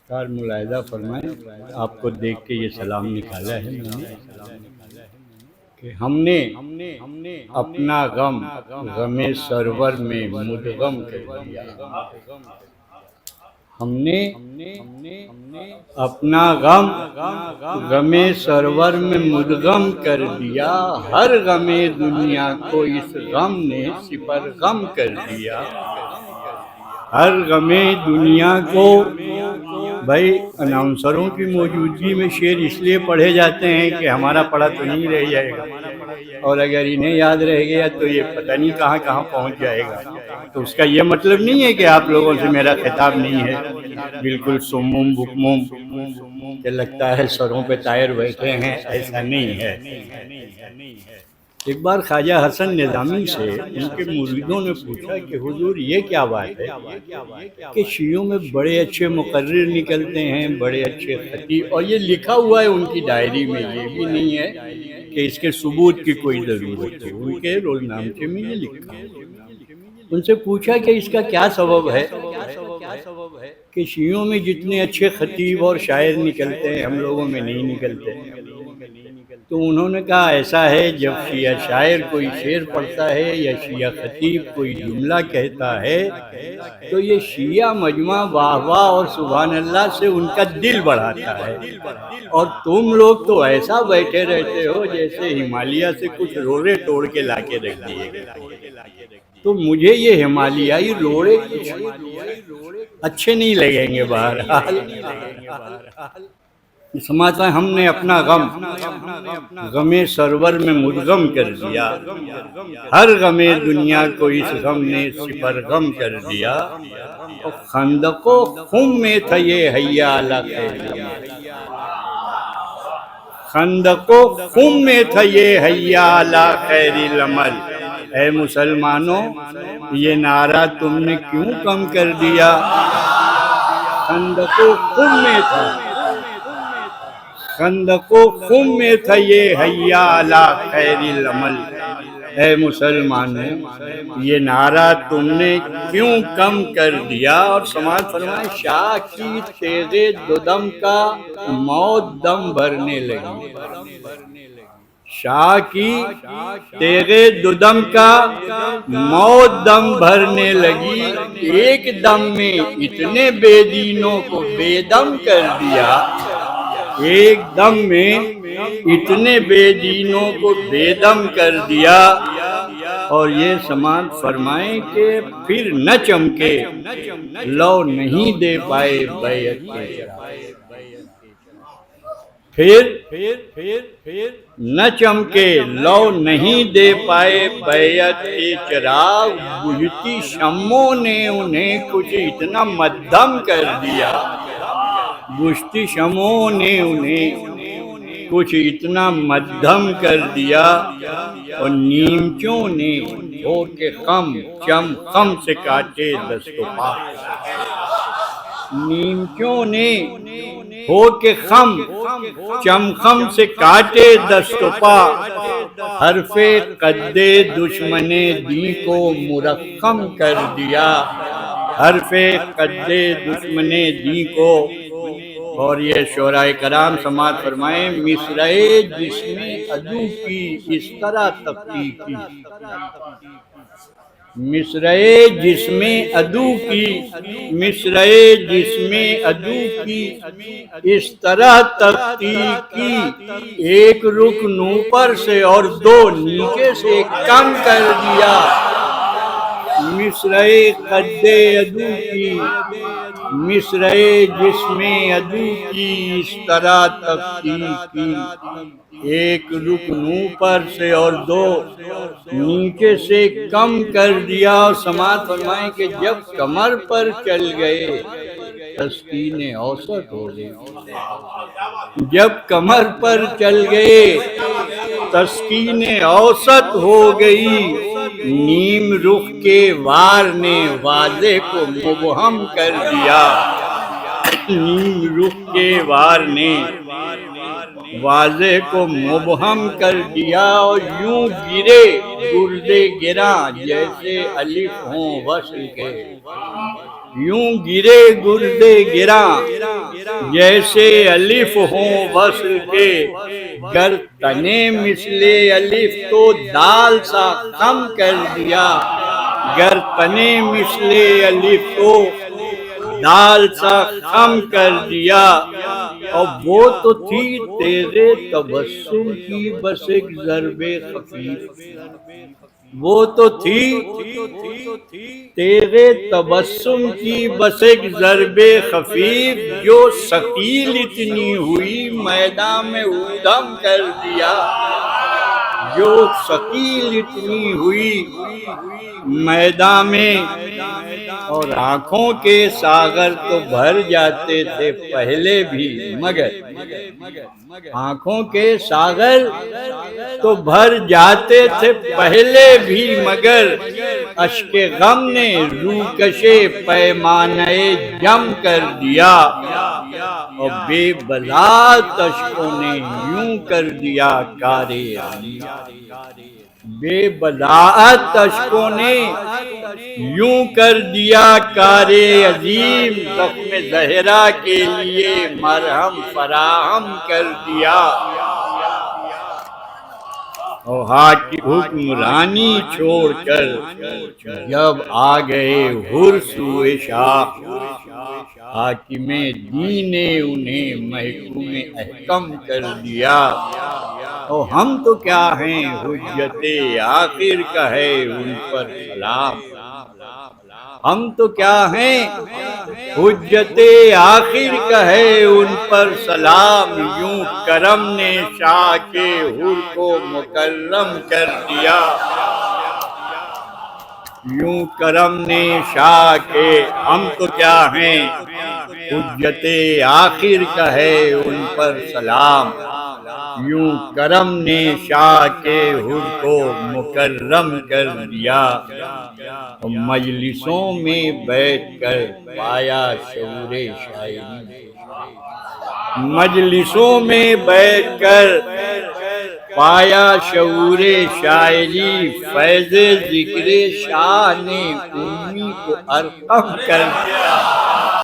کار ملاحظہ فرمائیں، آپ کو دیکھ کے یہ سلام نکالا ہے میں نے کہ ہم نے اپنا غم غم سرور میں مدغم کر دیا۔ ہم نے اپنا غم غم سرور میں مدغم کر دیا، ہر غم دنیا کو اس غم نے سپر غم کر دیا۔ ہر غم دنیا کو، بھائی اناؤنسروں کی موجودگی میں شعر اس لیے پڑھے جاتے ہیں کہ ہمارا پڑھا تو نہیں رہ جائے گا، اور اگر انہیں یاد رہ گیا تو یہ پتہ نہیں کہاں کہاں پہنچ جائے گا۔ تو اس کا یہ مطلب نہیں ہے کہ آپ لوگوں سے میرا خطاب نہیں ہے، بالکل سمم بکمم کہ لگتا ہے سروں پہ طائر بیٹھے ہیں، ایسا نہیں ہے۔ ایک بار خواجہ حسن نظامی سے ان کے مریدوں نے پوچھا کہ حضور یہ کیا بات ہے کہ شیعوں میں بڑے اچھے مقرر نکلتے ہیں، بڑے اچھے خطیب، اور یہ لکھا ہوا ہے ان کی ڈائری میں، یہ بھی نہیں ہے کہ اس کے ثبوت کی کوئی ضرورت ہے، ان کے رول نامچے میں یہ لکھا ہے۔ ان سے پوچھا کہ اس کا کیا سبب ہے کہ شیعوں میں جتنے اچھے خطیب اور شاعر نکلتے ہیں ہم لوگوں میں نہیں نکلتے؟ تو انہوں نے کہا ایسا ہے، جب شیعہ شاعر کوئی شعر پڑھتا ہے یا شیعہ خطیب کوئی جملہ کہتا ہے تو یہ شیعہ مجمع واہ واہ اور سبحان اللہ سے ان کا دل بڑھاتا ہے، اور تم لوگ تو ایسا بیٹھے رہتے ہو جیسے ہمالیہ سے کچھ روڑے توڑ کے لا کے رکھ دیے گئے۔ تو مجھے یہ ہمالیائی روڑے کچھ اچھے نہیں لگیں گے۔ بہرحال سماتا ہے، ہم نے اپنا غم غم سرور میں مدغم کر دیا، ہر غم دنیا کو اس غم نے سپر غم کر دیا۔ خندق و خم میں تھا یہ حیا علی خیر العمل، خندق و خم میں تھا یہ حیا علی خیر العمل۔ اے مسلمانوں، یہ نعرہ تم نے کیوں کم کر دیا؟ خندق و خم میں تھا، خندق و خم میں تھا یہ حیا علی خیر العمل۔ اے مسلمانوں، یہ نعرہ تم نے کیوں کم کر دیا؟ اور سماعت فرمائیں، شاہ کی تیغ دودم کا موت دم بھرنے لگی، شاہ کی تیغ دودم کا موت دم بھرنے لگی، ایک دم میں اتنے بے دینوں کو بے دم کر دیا، ایک دم میں اتنے بے دینوں کو بے دم کر دیا۔ اور یہ سماعت فرمائیں کہ پھر نہ چمکے لو نہیں دے پائے بیعت کے چراغ، پھر نہ چمکے لو نہیں دے پائے بیعت کے چراغ، بجھتی شمعوں نے انہیں کچھ اتنا مدھم کر دیا، بجھتی شمعوں نے انہیں کچھ اتنا مدھم کر دیا، اور نیمچوں نے ہو کے خم چم خم سے کاٹے دست و پا، نیمچوں نے ہو کے خم چم خم سے کاٹے دست و پا، حرف قد دشمن دین کو مرقم کر دیا، حرف قد دشمن دین کو۔ اور یہ شعراء کرام سماعت فرمائیں، مصرعِ جسم عدو کی اس طرح تختی کی، مصرعِ جسم عدو کی، مصرعِ جسم عدو کی اس طرح تختی کی، ایک رکن اوپر سے اور دو نیچے سے کم کر دیا، مصرعِ قد عدو کی، مصرعِ جسم عدو کی اس طرح تختی کی، ایک رکن اوپر سے اور دو نیچے سے کم کر دیا۔ اور سماعت فرمائیں کہ جب کمر پر چل گئے تسکین اوسط ہو گئی، جب کمر پر چل گئے تسکین اوسط ہو گئی، نیم رخ کے وار نے واضح کو مبہم کر دیا، نیم رخ کے وار نے واضح کو مبہم کر دیا، اور یوں گرے گردے گراں جیسے الف ہوں وصل کے، یوں گرے گردے گراں جیسے الف ہوں وصل کے، گر تنے مثل الف تو دال سا خم کر دیا، گر تنے مثل الف تو دال سا خم کر دیا۔ اور وہ تو تھی تیرے تبسم کی بس ایک ضرب خفیف، وہ تو تھی تیرے تبسم کی بس ایک ضرب خفیف، جو ثقیل اتنی ہوئی میدان میں ادھم کر دیا، جو ثقیل اتنی ہوئی میدان میں۔ اور آنکھوں کے ساغر تو بھر جاتے تھے پہلے بھی مگر، آنکھوں کے ساغر تو بھر جاتے تھے پہلے بھی مگر، اشک غم نے روکشے پیمانہ جم کر دیا، اور بے بلاغت اشکوں نے یوں کر دیا کار عظیم، بے بلاغت اشکوں نے یوں کر دیا کار عظیم، زخم زہرا کے لیے مرہم فراہم کر دیا۔ اور حکمرانی چھوڑ کر جب آ گئے حر سوئے شاہ، حاکم دین نے انہیں محکوم احکم کر دیا۔ اور ہم تو کیا ہیں حجت آخر کا ہے ان پر سلام، ہم تو کیا ہیں حجت آخر کا ہے ان پر سلام، یوں کرم نے شاہ کے حر کو مکرم کر دیا، یوں کرم نے شاہ کے، ہم تو کیا ہیں حجت آخر کا ہے ان پر سلام، یوں کرم نے شاہ کے حر کو مکرم کر دیا۔ مجلسوں میں بیٹھ کر پایا شعور شاعری، مجلسوں میں بیٹھ کر پایا شعور شاعری، فیض ذکر شاہ نے امی کو ارقم کر دیا۔